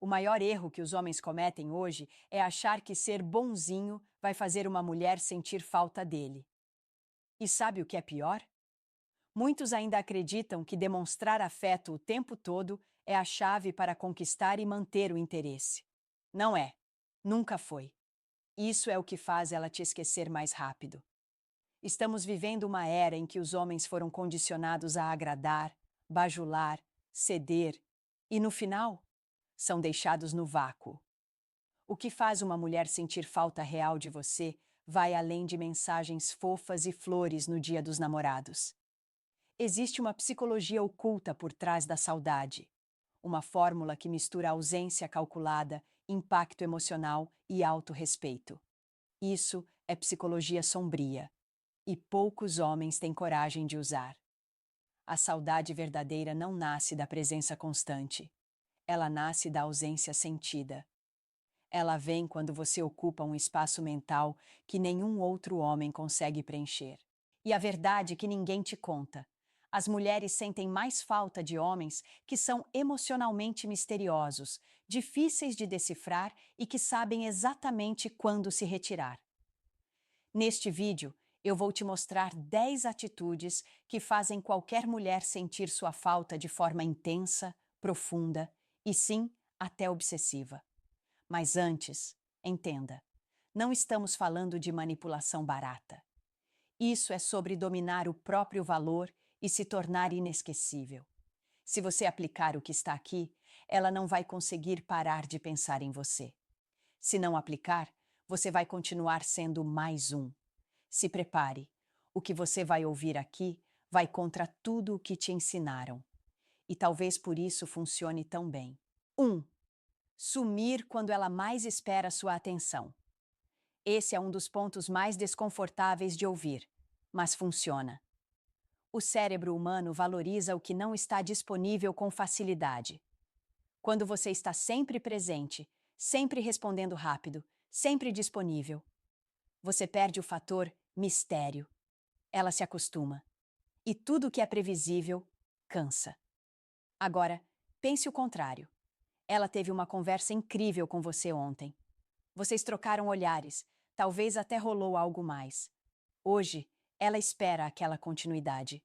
O maior erro que os homens cometem hoje é achar que ser bonzinho vai fazer uma mulher sentir falta dele. E sabe o que é pior? Muitos ainda acreditam que demonstrar afeto o tempo todo é a chave para conquistar e manter o interesse. Não é. Nunca foi. Isso é o que faz ela te esquecer mais rápido. Estamos vivendo uma era em que os homens foram condicionados a agradar, bajular, ceder e, no final, são deixados no vácuo. O que faz uma mulher sentir falta real de você vai além de mensagens fofas e flores no Dia dos Namorados. Existe uma psicologia oculta por trás da saudade, uma fórmula que mistura ausência calculada, impacto emocional e autorrespeito. Isso é psicologia sombria, e poucos homens têm coragem de usar. A saudade verdadeira não nasce da presença constante. Ela nasce da ausência sentida. Ela vem quando você ocupa um espaço mental que nenhum outro homem consegue preencher. E a verdade que ninguém te conta. As mulheres sentem mais falta de homens que são emocionalmente misteriosos, difíceis de decifrar e que sabem exatamente quando se retirar. Neste vídeo, eu vou te mostrar 10 atitudes que fazem qualquer mulher sentir sua falta de forma intensa, profunda e, sim, até obsessiva. Mas antes, entenda, não estamos falando de manipulação barata. Isso é sobre dominar o próprio valor e se tornar inesquecível. Se você aplicar o que está aqui, ela não vai conseguir parar de pensar em você. Se não aplicar, você vai continuar sendo mais um. Se prepare. O que você vai ouvir aqui vai contra tudo o que te ensinaram. E talvez por isso funcione tão bem. 1. Sumir quando ela mais espera sua atenção. Esse é um dos pontos mais desconfortáveis de ouvir, mas funciona. O cérebro humano valoriza o que não está disponível com facilidade. Quando você está sempre presente, sempre respondendo rápido, sempre disponível, você perde o fator mistério. Ela se acostuma. E tudo que é previsível cansa. Agora, pense o contrário. Ela teve uma conversa incrível com você ontem. Vocês trocaram olhares, talvez até rolou algo mais. Hoje, ela espera aquela continuidade.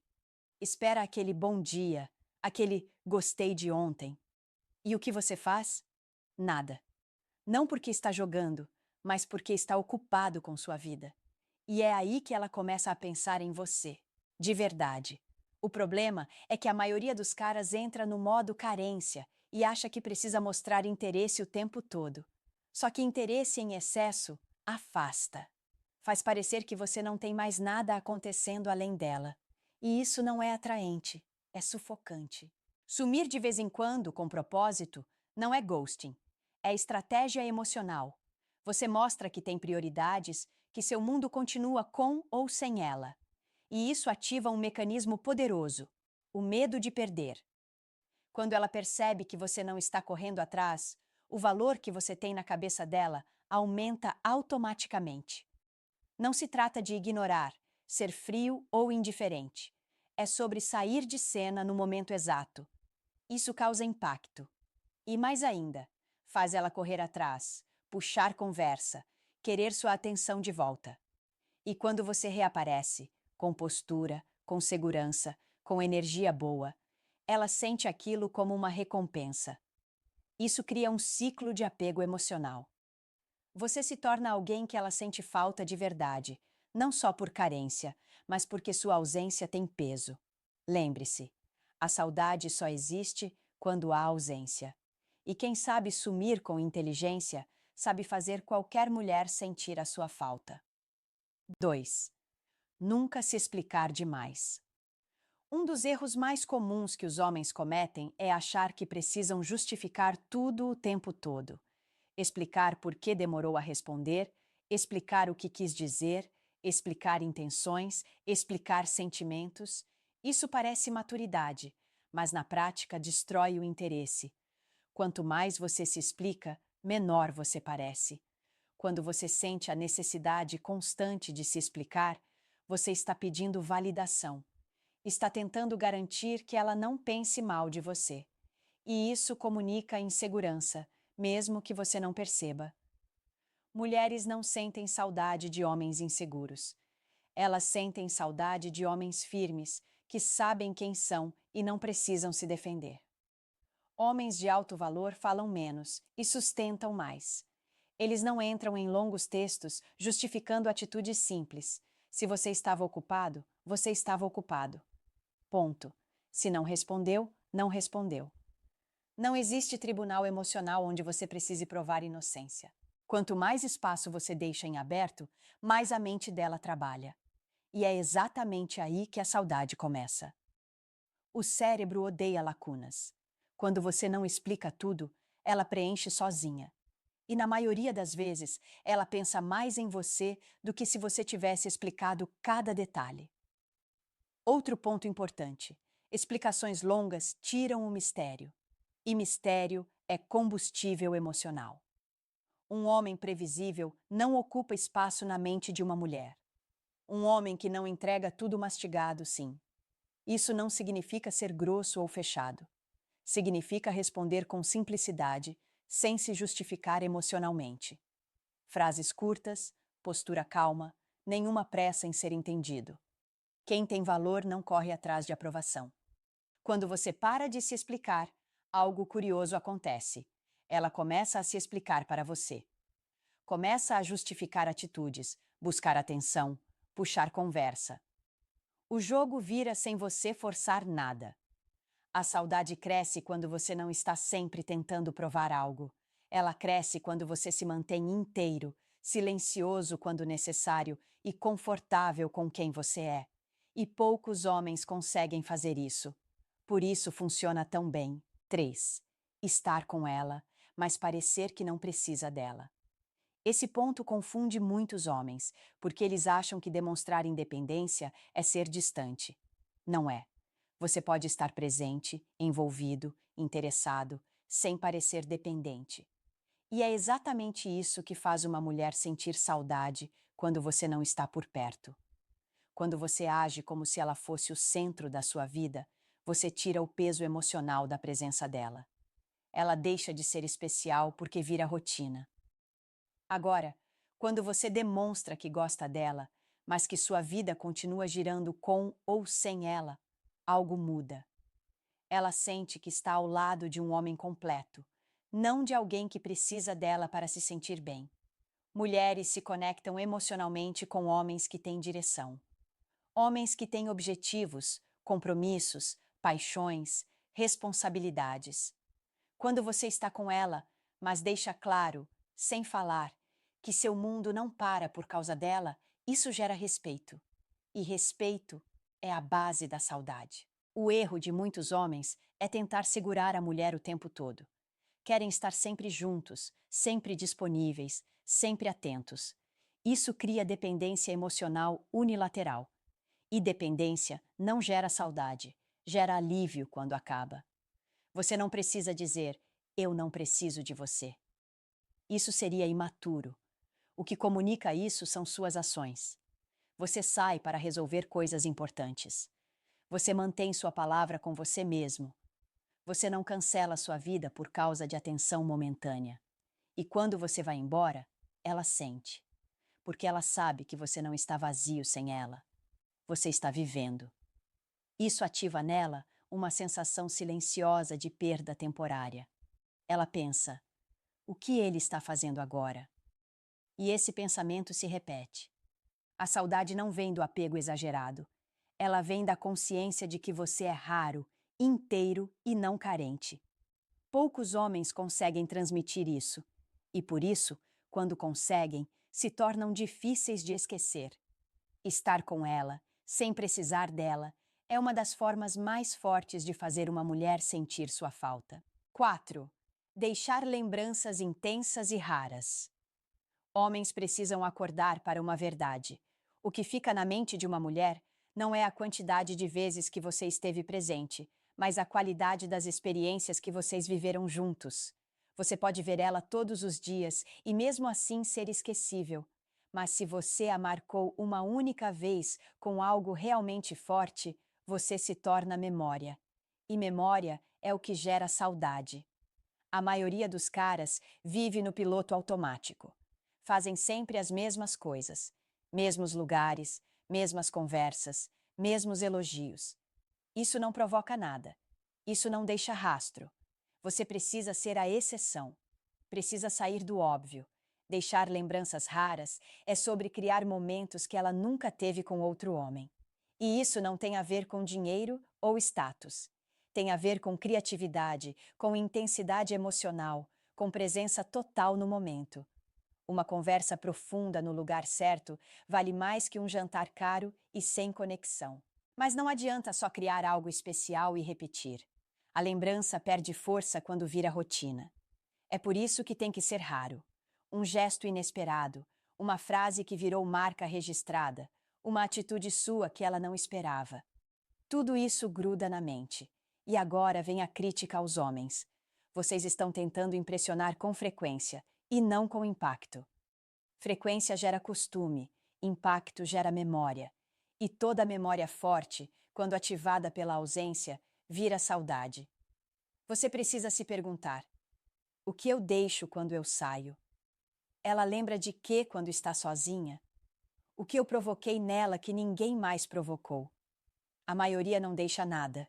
Espera aquele bom dia, aquele gostei de ontem. E o que você faz? Nada. Não porque está jogando, mas porque está ocupado com sua vida. E é aí que ela começa a pensar em você, de verdade. O problema é que a maioria dos caras entra no modo carência e acha que precisa mostrar interesse o tempo todo. Só que interesse em excesso afasta. Faz parecer que você não tem mais nada acontecendo além dela. E isso não é atraente, é sufocante. Sumir de vez em quando, com propósito, não é ghosting. É estratégia emocional. Você mostra que tem prioridades, que seu mundo continua com ou sem ela. E isso ativa um mecanismo poderoso: o medo de perder. Quando ela percebe que você não está correndo atrás, o valor que você tem na cabeça dela aumenta automaticamente. Não se trata de ignorar, ser frio ou indiferente. É sobre sair de cena no momento exato. Isso causa impacto. E mais ainda, faz ela correr atrás, puxar conversa, querer sua atenção de volta. E quando você reaparece, com postura, com segurança, com energia boa, ela sente aquilo como uma recompensa. Isso cria um ciclo de apego emocional. Você se torna alguém que ela sente falta de verdade, não só por carência, mas porque sua ausência tem peso. Lembre-se, a saudade só existe quando há ausência. E quem sabe sumir com inteligência, sabe fazer qualquer mulher sentir a sua falta. 2. Nunca se explicar demais. Um dos erros mais comuns que os homens cometem é achar que precisam justificar tudo o tempo todo. Explicar por que demorou a responder, explicar o que quis dizer, explicar intenções, explicar sentimentos. Isso parece maturidade, mas na prática destrói o interesse. Quanto mais você se explica, menor você parece. Quando você sente a necessidade constante de se explicar, você está pedindo validação. Está tentando garantir que ela não pense mal de você. E isso comunica insegurança, mesmo que você não perceba. Mulheres não sentem saudade de homens inseguros. Elas sentem saudade de homens firmes, que sabem quem são e não precisam se defender. Homens de alto valor falam menos e sustentam mais. Eles não entram em longos textos justificando atitudes simples. Se você estava ocupado, você estava ocupado. Ponto. Se não respondeu, não respondeu. Não existe tribunal emocional onde você precise provar inocência. Quanto mais espaço você deixa em aberto, mais a mente dela trabalha. E é exatamente aí que a saudade começa. O cérebro odeia lacunas. Quando você não explica tudo, ela preenche sozinha. E na maioria das vezes, ela pensa mais em você do que se você tivesse explicado cada detalhe. Outro ponto importante: explicações longas tiram o mistério. E mistério é combustível emocional. Um homem previsível não ocupa espaço na mente de uma mulher. Um homem que não entrega tudo mastigado, sim. Isso não significa ser grosso ou fechado. Significa responder com simplicidade, sem se justificar emocionalmente. Frases curtas, postura calma, nenhuma pressa em ser entendido. Quem tem valor não corre atrás de aprovação. Quando você para de se explicar, algo curioso acontece. Ela começa a se explicar para você. Começa a justificar atitudes, buscar atenção, puxar conversa. O jogo vira sem você forçar nada. A saudade cresce quando você não está sempre tentando provar algo. Ela cresce quando você se mantém inteiro, silencioso quando necessário e confortável com quem você é. E poucos homens conseguem fazer isso. Por isso funciona tão bem. 3. Estar com ela, mas parecer que não precisa dela. Esse ponto confunde muitos homens, porque eles acham que demonstrar independência é ser distante. Não é. Você pode estar presente, envolvido, interessado, sem parecer dependente. E é exatamente isso que faz uma mulher sentir saudade quando você não está por perto. Quando você age como se ela fosse o centro da sua vida, você tira o peso emocional da presença dela. Ela deixa de ser especial porque vira rotina. Agora, quando você demonstra que gosta dela, mas que sua vida continua girando com ou sem ela, algo muda. Ela sente que está ao lado de um homem completo, não de alguém que precisa dela para se sentir bem. Mulheres se conectam emocionalmente com homens que têm direção. Homens que têm objetivos, compromissos, paixões, responsabilidades. Quando você está com ela, mas deixa claro, sem falar, que seu mundo não para por causa dela, isso gera respeito. E respeito é a base da saudade. O erro de muitos homens é tentar segurar a mulher o tempo todo. Querem estar sempre juntos, sempre disponíveis, sempre atentos. Isso cria dependência emocional unilateral. E dependência não gera saudade, gera alívio quando acaba. Você não precisa dizer, eu não preciso de você. Isso seria imaturo. O que comunica isso são suas ações. Você sai para resolver coisas importantes. Você mantém sua palavra com você mesmo. Você não cancela sua vida por causa de atenção momentânea. E quando você vai embora, ela sente. Porque ela sabe que você não está vazio sem ela. Você está vivendo. Isso ativa nela uma sensação silenciosa de perda temporária. Ela pensa: o que ele está fazendo agora? E esse pensamento se repete. A saudade não vem do apego exagerado. Ela vem da consciência de que você é raro, inteiro e não carente. Poucos homens conseguem transmitir isso. E por isso, quando conseguem, se tornam difíceis de esquecer. Estar com ela, sem precisar dela, é uma das formas mais fortes de fazer uma mulher sentir sua falta. 4. Deixar lembranças intensas e raras. Homens precisam acordar para uma verdade. O que fica na mente de uma mulher não é a quantidade de vezes que você esteve presente, mas a qualidade das experiências que vocês viveram juntos. Você pode ver ela todos os dias e mesmo assim ser esquecível. Mas se você a marcou uma única vez com algo realmente forte, você se torna memória. E memória é o que gera saudade. A maioria dos caras vive no piloto automático. Fazem sempre as mesmas coisas, mesmos lugares, mesmas conversas, mesmos elogios. Isso não provoca nada. Isso não deixa rastro. Você precisa ser a exceção. Precisa sair do óbvio. Deixar lembranças raras é sobre criar momentos que ela nunca teve com outro homem. E isso não tem a ver com dinheiro ou status. Tem a ver com criatividade, com intensidade emocional, com presença total no momento. Uma conversa profunda no lugar certo vale mais que um jantar caro e sem conexão. Mas não adianta só criar algo especial e repetir. A lembrança perde força quando vira rotina. É por isso que tem que ser raro. Um gesto inesperado, uma frase que virou marca registrada, uma atitude sua que ela não esperava. Tudo isso gruda na mente. E agora vem a crítica aos homens. Vocês estão tentando impressionar com frequência e não com impacto. Frequência gera costume, impacto gera memória. E toda memória forte, quando ativada pela ausência, vira saudade. Você precisa se perguntar: o que eu deixo quando eu saio? Ela lembra de quê quando está sozinha? O que eu provoquei nela que ninguém mais provocou? A maioria não deixa nada.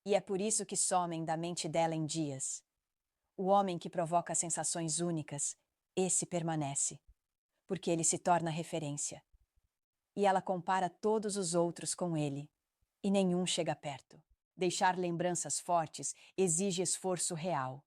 E é por isso que somem da mente dela em dias. O homem que provoca sensações únicas, esse permanece, porque ele se torna referência. E ela compara todos os outros com ele, e nenhum chega perto. Deixar lembranças fortes exige esforço real.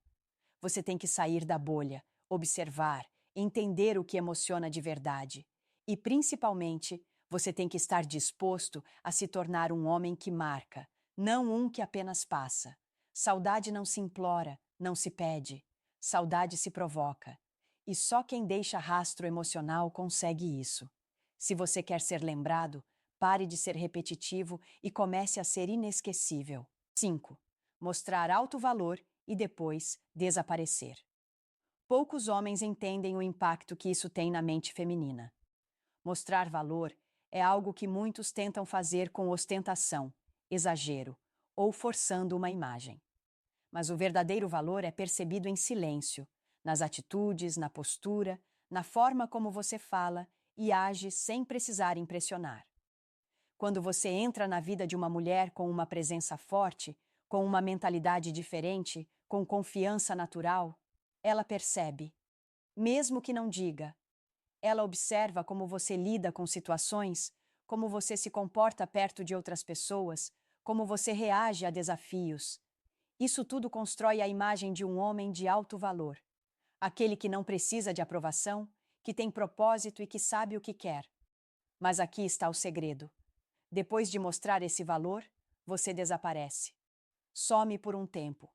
Você tem que sair da bolha, observar, entender o que emociona de verdade. E, principalmente, você tem que estar disposto a se tornar um homem que marca, não um que apenas passa. Saudade não se implora, não se pede. Saudade se provoca. E só quem deixa rastro emocional consegue isso. Se você quer ser lembrado, pare de ser repetitivo e comece a ser inesquecível. 5. Mostrar alto valor e depois desaparecer. Poucos homens entendem o impacto que isso tem na mente feminina. Mostrar valor é algo que muitos tentam fazer com ostentação, exagero ou forçando uma imagem. Mas o verdadeiro valor é percebido em silêncio, nas atitudes, na postura, na forma como você fala e age sem precisar impressionar. Quando você entra na vida de uma mulher com uma presença forte, com uma mentalidade diferente, com confiança natural, ela percebe, mesmo que não diga. Ela observa como você lida com situações, como você se comporta perto de outras pessoas, como você reage a desafios. Isso tudo constrói a imagem de um homem de alto valor. Aquele que não precisa de aprovação, que tem propósito e que sabe o que quer. Mas aqui está o segredo. Depois de mostrar esse valor, você desaparece. Some por um tempo.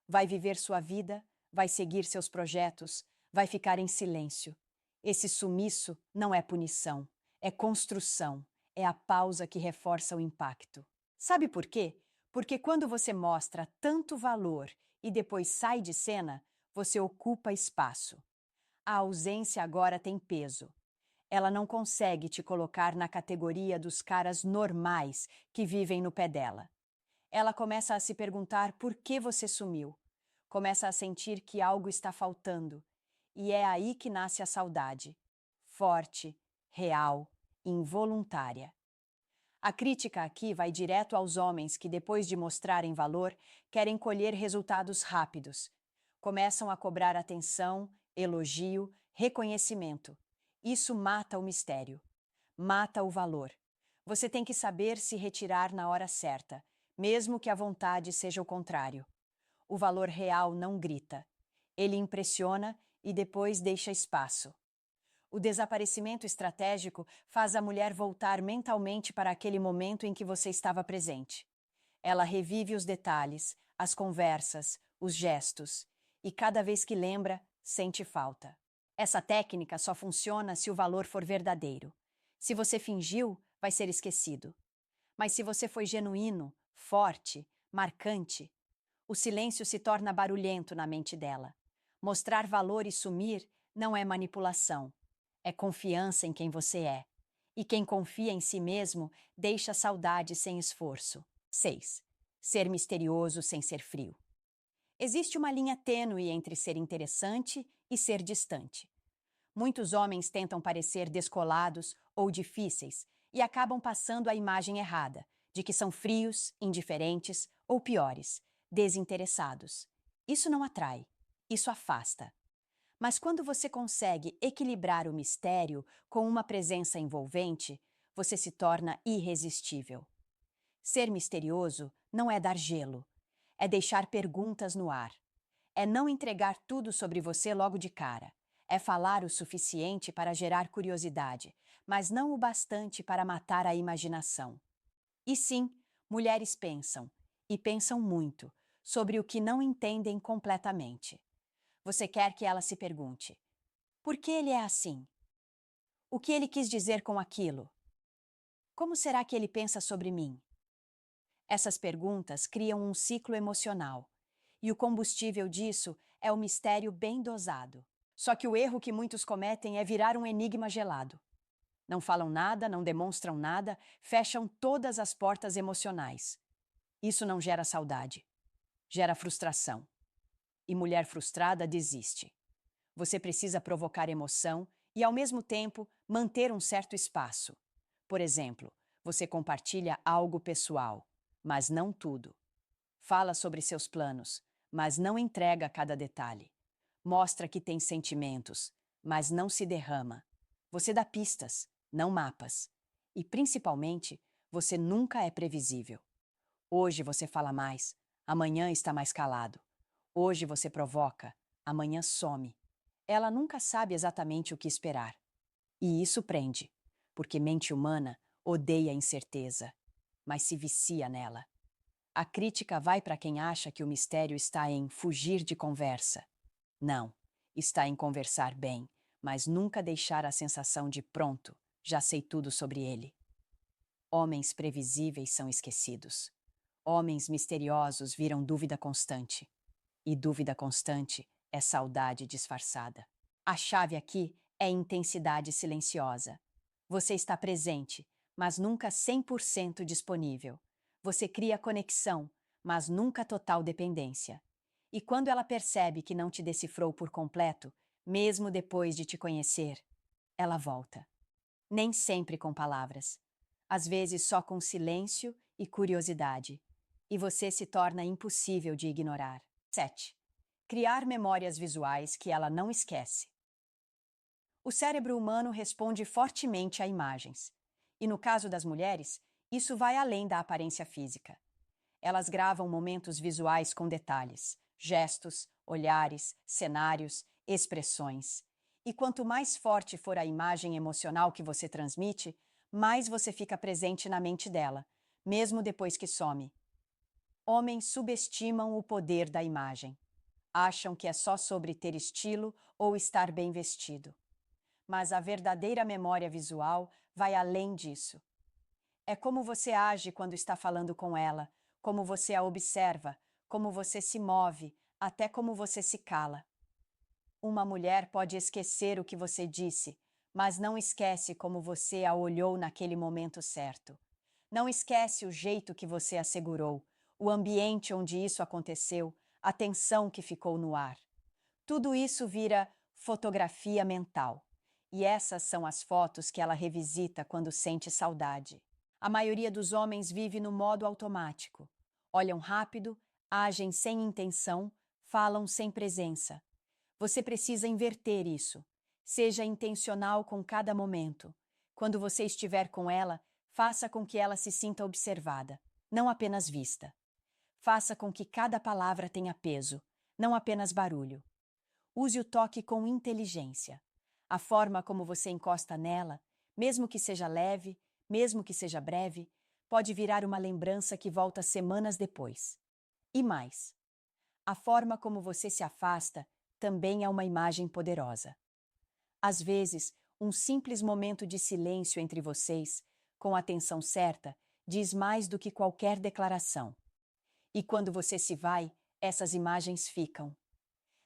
Vai viver sua vida, vai seguir seus projetos, vai ficar em silêncio. Esse sumiço não é punição, é construção, é a pausa que reforça o impacto. Sabe por quê? Porque quando você mostra tanto valor e depois sai de cena, você ocupa espaço. A ausência agora tem peso. Ela não consegue te colocar na categoria dos caras normais que vivem no pé dela. Ela começa a se perguntar por que você sumiu. Começa a sentir que algo está faltando. E é aí que nasce a saudade. Forte, real, involuntária. A crítica aqui vai direto aos homens que, depois de mostrarem valor, querem colher resultados rápidos. Começam a cobrar atenção, elogio, reconhecimento. Isso mata o mistério. Mata o valor. Você tem que saber se retirar na hora certa, mesmo que a vontade seja o contrário. O valor real não grita. Ele impressiona e depois deixa espaço. O desaparecimento estratégico faz a mulher voltar mentalmente para aquele momento em que você estava presente. Ela revive os detalhes, as conversas, os gestos, e cada vez que lembra, sente falta. Essa técnica só funciona se o valor for verdadeiro. Se você fingiu, vai ser esquecido. Mas se você foi genuíno, forte, marcante, o silêncio se torna barulhento na mente dela. Mostrar valor e sumir não é manipulação. É confiança em quem você é. E quem confia em si mesmo deixa saudade sem esforço. 6. Ser misterioso sem ser frio. Existe uma linha tênue entre ser interessante e ser distante. Muitos homens tentam parecer descolados ou difíceis e acabam passando a imagem errada, de que são frios, indiferentes ou piores, desinteressados. Isso não atrai, isso afasta. Mas quando você consegue equilibrar o mistério com uma presença envolvente, você se torna irresistível. Ser misterioso não é dar gelo, é deixar perguntas no ar. É não entregar tudo sobre você logo de cara. É falar o suficiente para gerar curiosidade, mas não o bastante para matar a imaginação. E sim, mulheres pensam, e pensam muito, sobre o que não entendem completamente. Você quer que ela se pergunte: por que ele é assim? O que ele quis dizer com aquilo? Como será que ele pensa sobre mim? Essas perguntas criam um ciclo emocional, e o combustível disso é o mistério bem dosado. Só que o erro que muitos cometem é virar um enigma gelado. Não falam nada, não demonstram nada, fecham todas as portas emocionais. Isso não gera saudade, gera frustração. E mulher frustrada desiste. Você precisa provocar emoção e, ao mesmo tempo, manter um certo espaço. Por exemplo, você compartilha algo pessoal, mas não tudo. Fala sobre seus planos, mas não entrega cada detalhe. Mostra que tem sentimentos, mas não se derrama. Você dá pistas, não mapas. E, principalmente, você nunca é previsível. Hoje você fala mais, amanhã está mais calado. Hoje você provoca, amanhã some. Ela nunca sabe exatamente o que esperar. E isso prende, porque mente humana odeia a incerteza, mas se vicia nela. A crítica vai para quem acha que o mistério está em fugir de conversa. Não, está em conversar bem, mas nunca deixar a sensação de pronto, já sei tudo sobre ele. Homens previsíveis são esquecidos. Homens misteriosos viram dúvida constante. E dúvida constante é saudade disfarçada. A chave aqui é intensidade silenciosa. Você está presente, mas nunca 100% disponível. Você cria conexão, mas nunca total dependência. E quando ela percebe que não te decifrou por completo, mesmo depois de te conhecer, ela volta. Nem sempre com palavras. Às vezes só com silêncio e curiosidade. E você se torna impossível de ignorar. 7. Criar memórias visuais que ela não esquece. O cérebro humano responde fortemente a imagens. E no caso das mulheres, isso vai além da aparência física. Elas gravam momentos visuais com detalhes, gestos, olhares, cenários, expressões. E quanto mais forte for a imagem emocional que você transmite, mais você fica presente na mente dela, mesmo depois que some. Homens subestimam o poder da imagem. Acham que é só sobre ter estilo ou estar bem vestido. Mas a verdadeira memória visual vai além disso. É como você age quando está falando com ela, como você a observa, como você se move, até como você se cala. Uma mulher pode esquecer o que você disse, mas não esquece como você a olhou naquele momento certo. Não esquece o jeito que você a segurou, o ambiente onde isso aconteceu, a tensão que ficou no ar. Tudo isso vira fotografia mental. E essas são as fotos que ela revisita quando sente saudade. A maioria dos homens vive no modo automático. Olham rápido, agem sem intenção, falam sem presença. Você precisa inverter isso. Seja intencional com cada momento. Quando você estiver com ela, faça com que ela se sinta observada, não apenas vista. Faça com que cada palavra tenha peso, não apenas barulho. Use o toque com inteligência. A forma como você encosta nela, mesmo que seja leve, mesmo que seja breve, pode virar uma lembrança que volta semanas depois. E mais, a forma como você se afasta também é uma imagem poderosa. Às vezes, um simples momento de silêncio entre vocês, com a atenção certa, diz mais do que qualquer declaração. E quando você se vai, essas imagens ficam.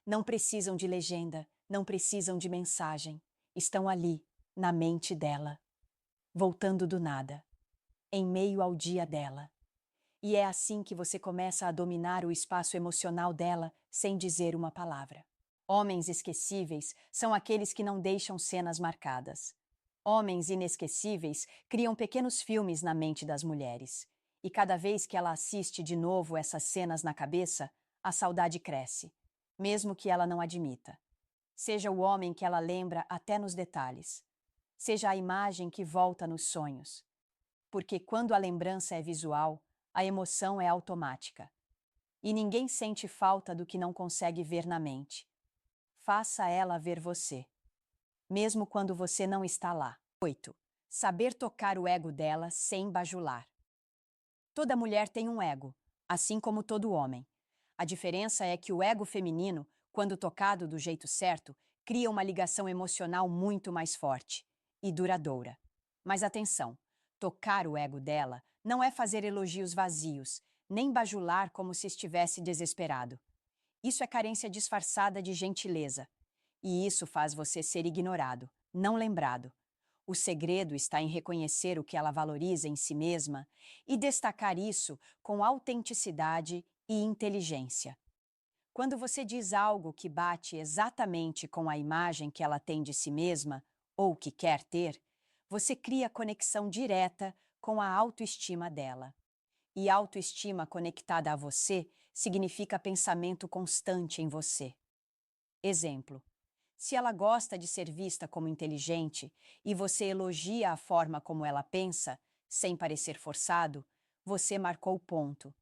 Não precisam de legenda, não precisam de mensagem. Estão ali, na mente dela. Voltando do nada. Em meio ao dia dela. E é assim que você começa a dominar o espaço emocional dela sem dizer uma palavra. Homens esquecíveis são aqueles que não deixam cenas marcadas. Homens inesquecíveis criam pequenos filmes na mente das mulheres. E cada vez que ela assiste de novo essas cenas na cabeça, a saudade cresce, mesmo que ela não admita. Seja o homem que ela lembra até nos detalhes. Seja a imagem que volta nos sonhos. Porque quando a lembrança é visual, a emoção é automática. E ninguém sente falta do que não consegue ver na mente. Faça ela ver você, mesmo quando você não está lá. 8. Saber tocar o ego dela sem bajular. Toda mulher tem um ego, assim como todo homem. A diferença é que o ego feminino, quando tocado do jeito certo, cria uma ligação emocional muito mais forte e duradoura. Mas atenção, tocar o ego dela não é fazer elogios vazios, nem bajular como se estivesse desesperado. Isso é carência disfarçada de gentileza. E isso faz você ser ignorado, não lembrado. O segredo está em reconhecer o que ela valoriza em si mesma e destacar isso com autenticidade e inteligência. Quando você diz algo que bate exatamente com a imagem que ela tem de si mesma ou que quer ter, você cria conexão direta com a autoestima dela. E autoestima conectada a você significa pensamento constante em você. Exemplo: se ela gosta de ser vista como inteligente e você elogia a forma como ela pensa, sem parecer forçado, você marcou o ponto.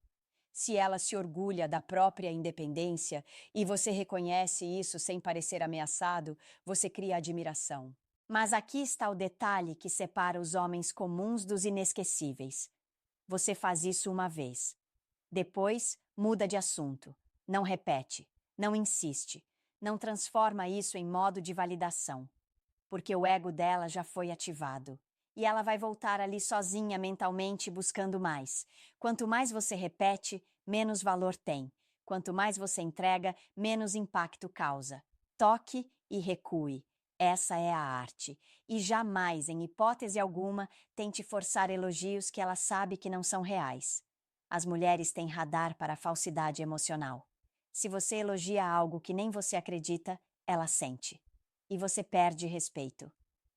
Se ela se orgulha da própria independência e você reconhece isso sem parecer ameaçado, você cria admiração. Mas aqui está o detalhe que separa os homens comuns dos inesquecíveis. Você faz isso uma vez. Depois, muda de assunto. Não repete. Não insiste. Não transforma isso em modo de validação. Porque o ego dela já foi ativado. E ela vai voltar ali sozinha mentalmente buscando mais. Quanto mais você repete, menos valor tem. Quanto mais você entrega, menos impacto causa. Toque e recue. Essa é a arte. E jamais, em hipótese alguma, tente forçar elogios que ela sabe que não são reais. As mulheres têm radar para a falsidade emocional. Se você elogia algo que nem você acredita, ela sente. E você perde respeito.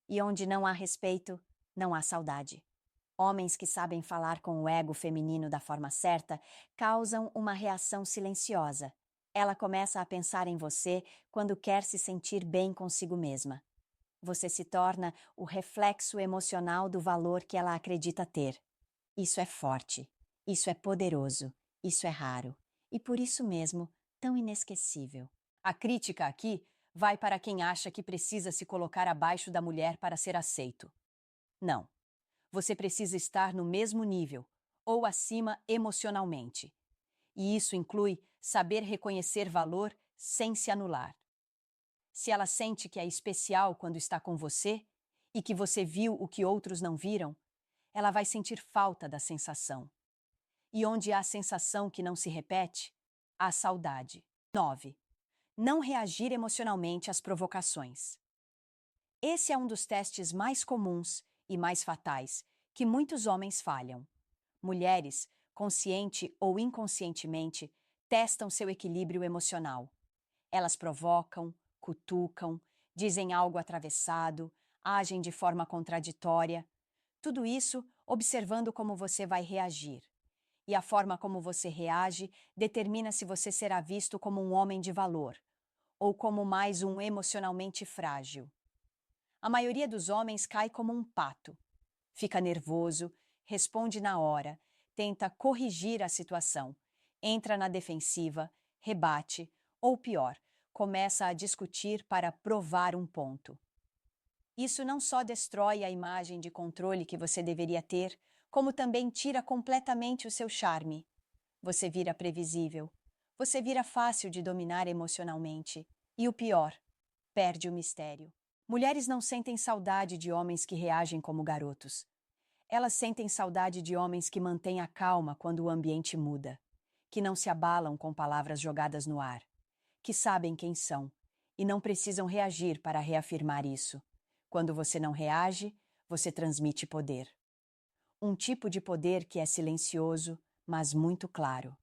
E onde não há respeito, não há saudade. Homens que sabem falar com o ego feminino da forma certa causam uma reação silenciosa. Ela começa a pensar em você quando quer se sentir bem consigo mesma. Você se torna o reflexo emocional do valor que ela acredita ter. Isso é forte, isso é poderoso, isso é raro e por isso mesmo tão inesquecível. A crítica aqui vai para quem acha que precisa se colocar abaixo da mulher para ser aceito. Não. Você precisa estar no mesmo nível ou acima emocionalmente. E isso inclui saber reconhecer valor sem se anular. Se ela sente que é especial quando está com você e que você viu o que outros não viram, ela vai sentir falta da sensação. E onde há sensação que não se repete, há saudade. 9. Não reagir emocionalmente às provocações. Esse é um dos testes mais comuns e mais fatais que muitos homens falham. Mulheres, consciente ou inconscientemente, testam seu equilíbrio emocional. Elas provocam, cutucam, dizem algo atravessado, agem de forma contraditória. Tudo isso observando como você vai reagir. E a forma como você reage determina se você será visto como um homem de valor ou como mais um emocionalmente frágil. A maioria dos homens cai como um pato. Fica nervoso, responde na hora, tenta corrigir a situação, entra na defensiva, rebate ou, pior, começa a discutir para provar um ponto. Isso não só destrói a imagem de controle que você deveria ter, como também tira completamente o seu charme. Você vira previsível. Você vira fácil de dominar emocionalmente. E o pior, perde o mistério. Mulheres não sentem saudade de homens que reagem como garotos. Elas sentem saudade de homens que mantêm a calma quando o ambiente muda, que não se abalam com palavras jogadas no ar, que sabem quem são e não precisam reagir para reafirmar isso. Quando você não reage, você transmite poder. Um tipo de poder que é silencioso, mas muito claro.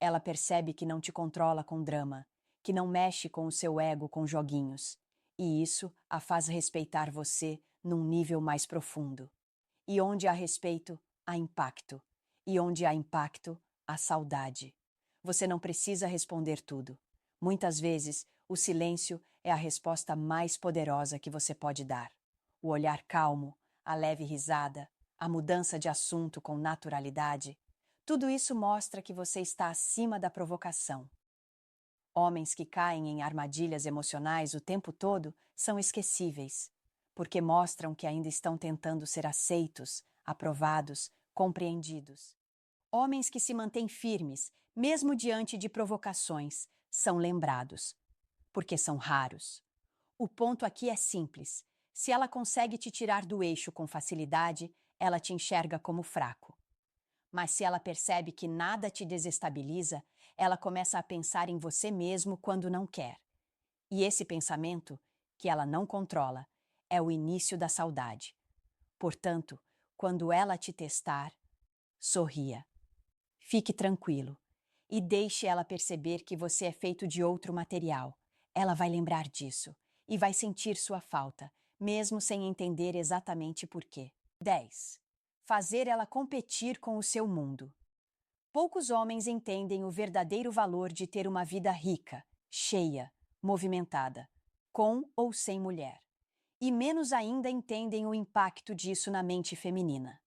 Ela percebe que não te controla com drama, que não mexe com o seu ego com joguinhos, e isso a faz respeitar você num nível mais profundo. E onde há respeito, há impacto. E onde há impacto, há saudade. Você não precisa responder tudo. Muitas vezes, o silêncio é a resposta mais poderosa que você pode dar. O olhar calmo, a leve risada, a mudança de assunto com naturalidade, tudo isso mostra que você está acima da provocação. Homens que caem em armadilhas emocionais o tempo todo são esquecíveis, porque mostram que ainda estão tentando ser aceitos, aprovados, compreendidos. Homens que se mantêm firmes, mesmo diante de provocações, são lembrados, porque são raros. O ponto aqui é simples. Se ela consegue te tirar do eixo com facilidade, ela te enxerga como fraco. Mas se ela percebe que nada te desestabiliza, ela começa a pensar em você mesmo quando não quer. E esse pensamento, que ela não controla, é o início da saudade. Portanto, quando ela te testar, sorria. Fique tranquilo e deixe ela perceber que você é feito de outro material. Ela vai lembrar disso e vai sentir sua falta, mesmo sem entender exatamente por quê. 10. Fazer ela competir com o seu mundo. Poucos homens entendem o verdadeiro valor de ter uma vida rica, cheia, movimentada, com ou sem mulher. E menos ainda entendem o impacto disso na mente feminina.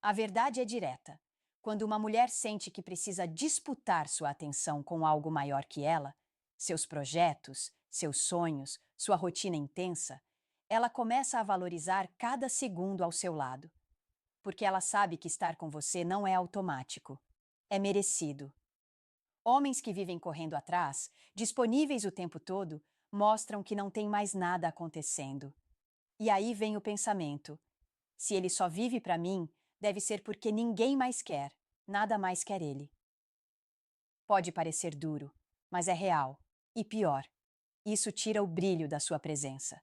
A verdade é direta. Quando uma mulher sente que precisa disputar sua atenção com algo maior que ela, seus projetos, seus sonhos, sua rotina intensa, ela começa a valorizar cada segundo ao seu lado. Porque ela sabe que estar com você não é automático, é merecido. Homens que vivem correndo atrás, disponíveis o tempo todo, mostram que não tem mais nada acontecendo. E aí vem o pensamento: se ele só vive para mim, deve ser porque ninguém mais quer, nada mais quer ele. Pode parecer duro, mas é real. E pior, isso tira o brilho da sua presença.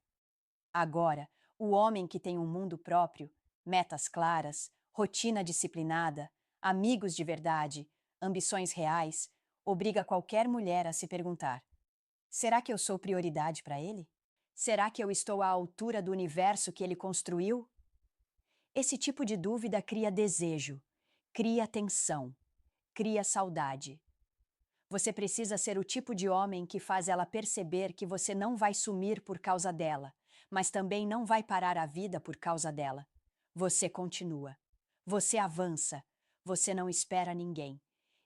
Agora, o homem que tem um mundo próprio, metas claras, rotina disciplinada, amigos de verdade, ambições reais, obriga qualquer mulher a se perguntar: será que eu sou prioridade para ele? Será que eu estou à altura do universo que ele construiu? Esse tipo de dúvida cria desejo, cria tensão, cria saudade. Você precisa ser o tipo de homem que faz ela perceber que você não vai sumir por causa dela, mas também não vai parar a vida por causa dela. Você continua. Você avança. Você não espera ninguém.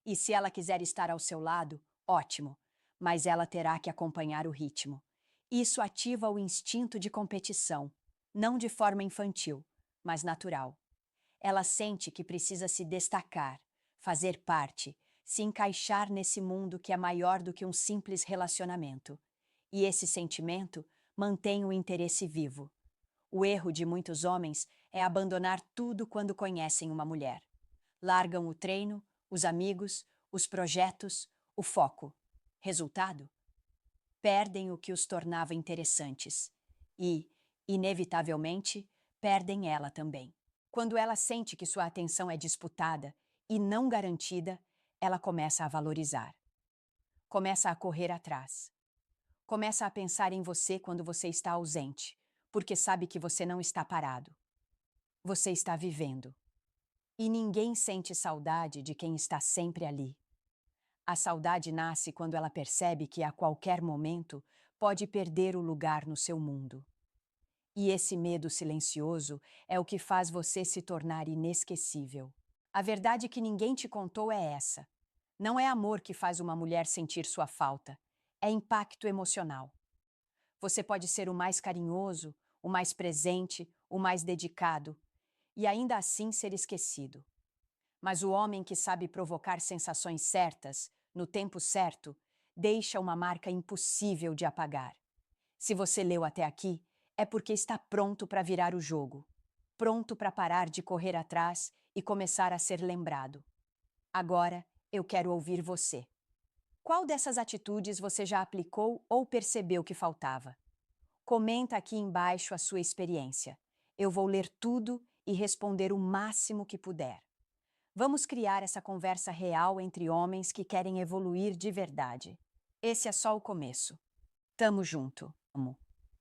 E se ela quiser estar ao seu lado, ótimo, mas ela terá que acompanhar o ritmo. Isso ativa o instinto de competição, não de forma infantil, mas natural. Ela sente que precisa se destacar, fazer parte, se encaixar nesse mundo que é maior do que um simples relacionamento. E esse sentimento mantém o interesse vivo. O erro de muitos homens é abandonar tudo quando conhecem uma mulher. Largam o treino, os amigos, os projetos, o foco. Resultado? Perdem o que os tornava interessantes. E, inevitavelmente, perdem ela também. Quando ela sente que sua atenção é disputada e não garantida, ela começa a valorizar. Começa a correr atrás. Começa a pensar em você quando você está ausente, porque sabe que você não está parado. Você está vivendo. E ninguém sente saudade de quem está sempre ali. A saudade nasce quando ela percebe que a qualquer momento pode perder o lugar no seu mundo. E esse medo silencioso é o que faz você se tornar inesquecível. A verdade que ninguém te contou é essa. Não é amor que faz uma mulher sentir sua falta, é impacto emocional. Você pode ser o mais carinhoso, o mais presente, o mais dedicado, e ainda assim ser esquecido. Mas o homem que sabe provocar sensações certas, no tempo certo, deixa uma marca impossível de apagar. Se você leu até aqui, é porque está pronto para virar o jogo, pronto para parar de correr atrás e começar a ser lembrado. Agora, eu quero ouvir você. Qual dessas atitudes você já aplicou ou percebeu que faltava? Comenta aqui embaixo a sua experiência. Eu vou ler tudo e responder o máximo que puder. Vamos criar essa conversa real entre homens que querem evoluir de verdade. Esse é só o começo. Tamo junto. Amo.